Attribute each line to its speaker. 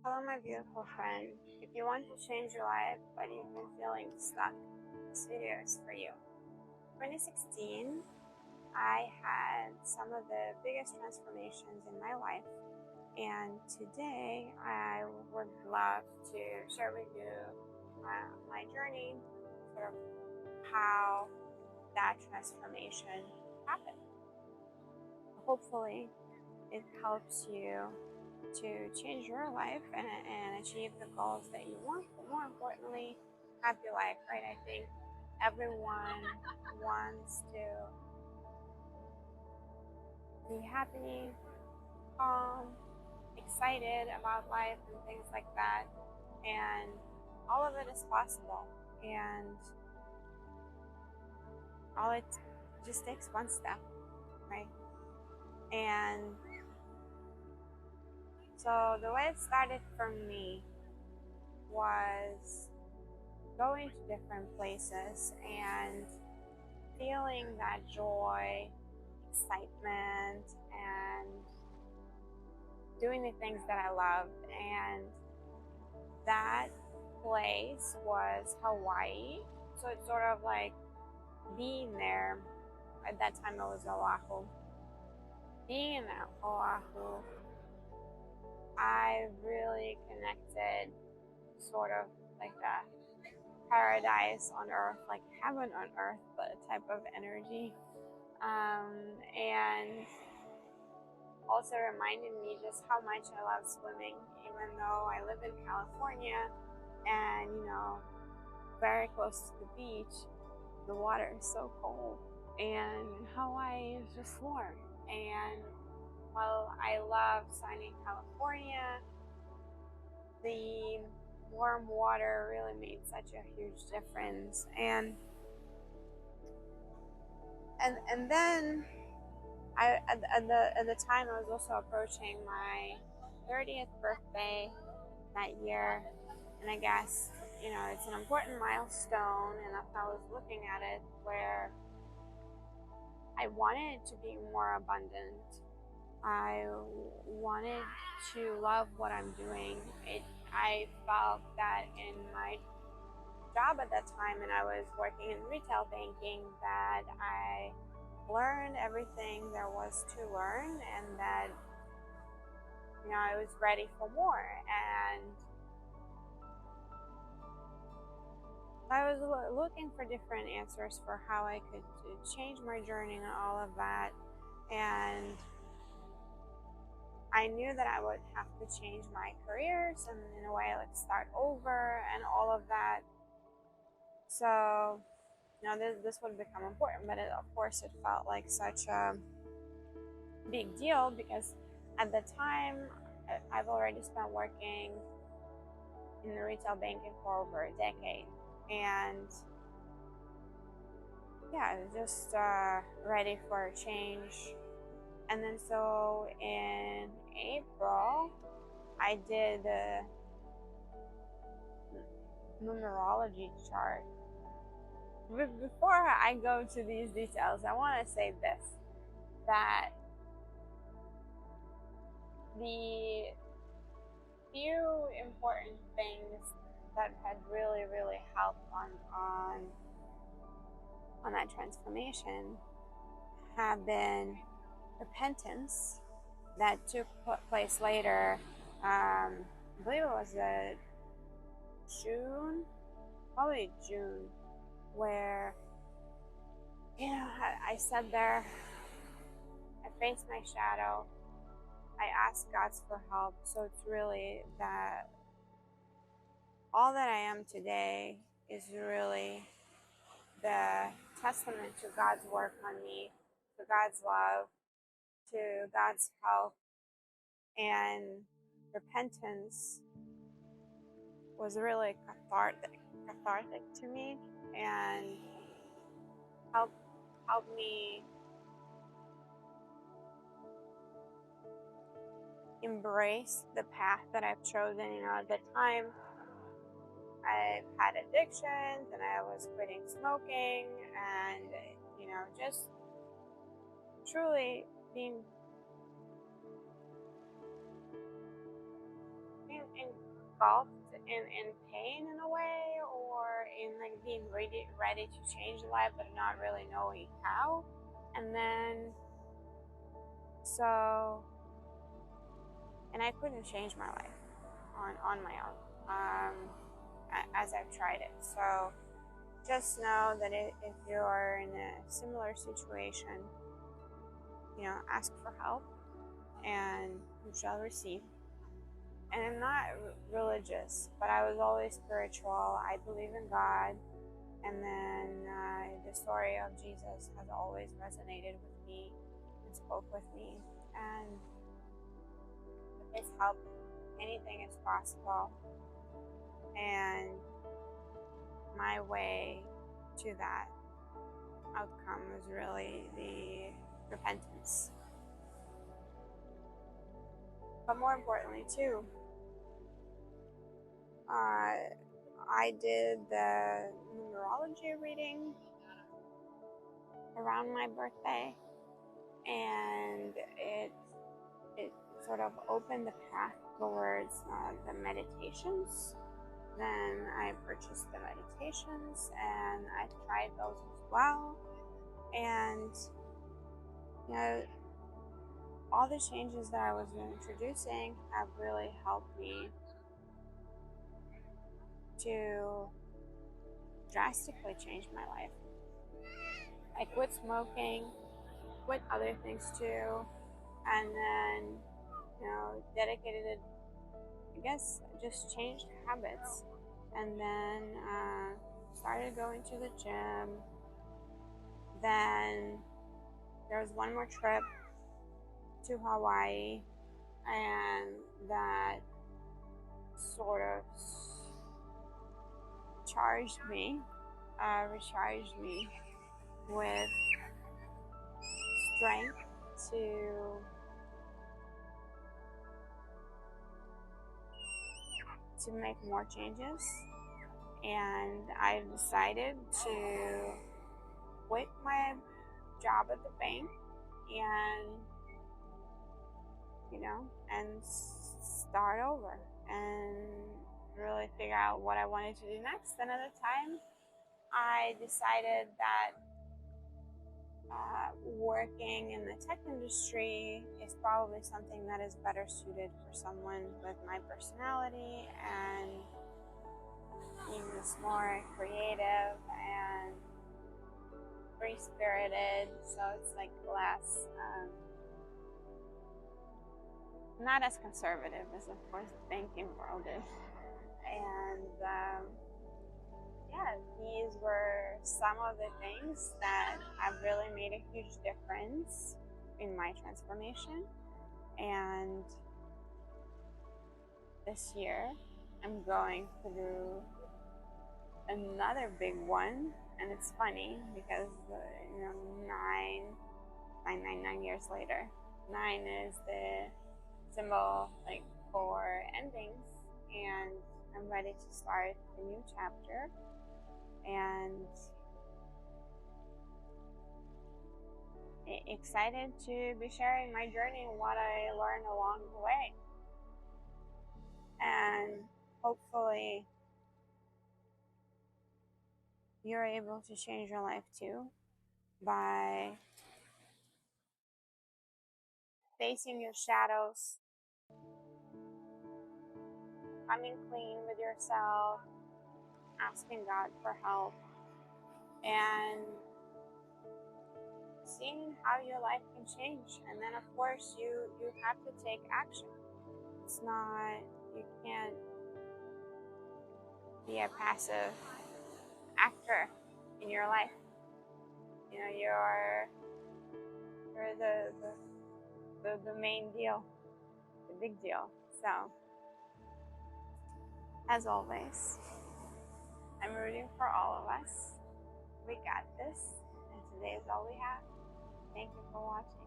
Speaker 1: Hello, my beautiful friend. If you want to change your life but you've been feeling stuck, this video is for you. 2016, I had some of the biggest transformations in my life, and today I would love to share with you my journey, sort of how that transformation happened. Hopefully, it helps you to change your life and achieve the goals that you want, but more importantly, happy life, right? I think everyone wants to be happy, calm, excited about life and things like that. And all of it is possible. And all it just takes one step, right? And so the way it started for me was going to different places and feeling that joy, excitement, and doing the things that I loved. And that place was Hawaii. So it's sort of like being there. At that time, it was Oahu. Being in Oahu, I really connected, sort of like a paradise on earth, like heaven on earth, but a type of energy. And also reminded me just how much I love swimming, even though I live in California and, very close to the beach. The water is so cold, and Hawaii is just warm. And while I love sunny California, the warm water really made such a huge difference. And then at the time I was also approaching my 30th birthday that year, and I guess it's an important milestone. And if I was looking at it, where I wanted to be more abundant, I wanted to love what I'm doing. I felt that in my job at that time, and I was working in retail banking, that I learned everything there was to learn, and that I was ready for more. And I was looking for different answers for how I could change my journey and all of that. And I knew that I would have to change my careers and in a way like start over and all of that. So this would become important, but of course it felt like such a big deal because at the time I've already spent working in the retail banking for over a decade. And yeah, I was just ready for a change. And then so in April, I did a numerology chart. Before I go to these details, I want to say this, that the few important things that had really, really helped on that transformation have been repentance that took place later. I believe it was probably June, where I sat there, I faced my shadow, I asked God for help. So it's really that all that I am today is really the testament to God's work on me, to God's love, to God's help. And repentance was really cathartic to me, and helped me embrace the path that I've chosen. At the time, I've had addictions, and I was quitting smoking, and just truly being in difficult in pain in a way, or in like being ready to change life but not really knowing how. And then so and I couldn't change my life on my own, as I've tried it. So just know that if you're in a similar situation, ask for help and you shall receive. And I'm not religious, but I was always spiritual. I believe in God. And then the story of Jesus has always resonated with me and spoke with me. And with His help, anything is possible. And my way to that outcome was really the repentance. But more importantly, too, I did the numerology reading around my birthday, and it sort of opened the path towards the meditations. Then I purchased the meditations and I tried those as well. And all the changes that I was introducing have really helped me to drastically change my life. I quit smoking, quit other things too, and then, dedicated it, I guess, just changed habits. And then started going to the gym. Then there was one more trip to Hawaii, and that sort of recharged me with strength to make more changes. And I decided to quit my job at the bank and start over and really figure out what I wanted to do next. And at the time, I decided that working in the tech industry is probably something that is better suited for someone with my personality, and he's more creative and free-spirited, so it's like less, not as conservative as, of course, the banking world is. And these were some of the things that have really made a huge difference in my transformation. And this year, I'm going through another big one. And it's funny because, 9 years later, 9 is the symbol for endings, and I'm ready to start a new chapter. And excited to be sharing my journey and what I learned along the way. And hopefully you're able to change your life too by facing your shadows, coming clean with yourself, asking God for help, and seeing how your life can change. And then, of course, you have to take action. It's not, you can't be a passive actor in your life. You're the main deal, the big deal. So, as always, I'm rooting for all of us. We got this, and today is all we have. Thank you for watching.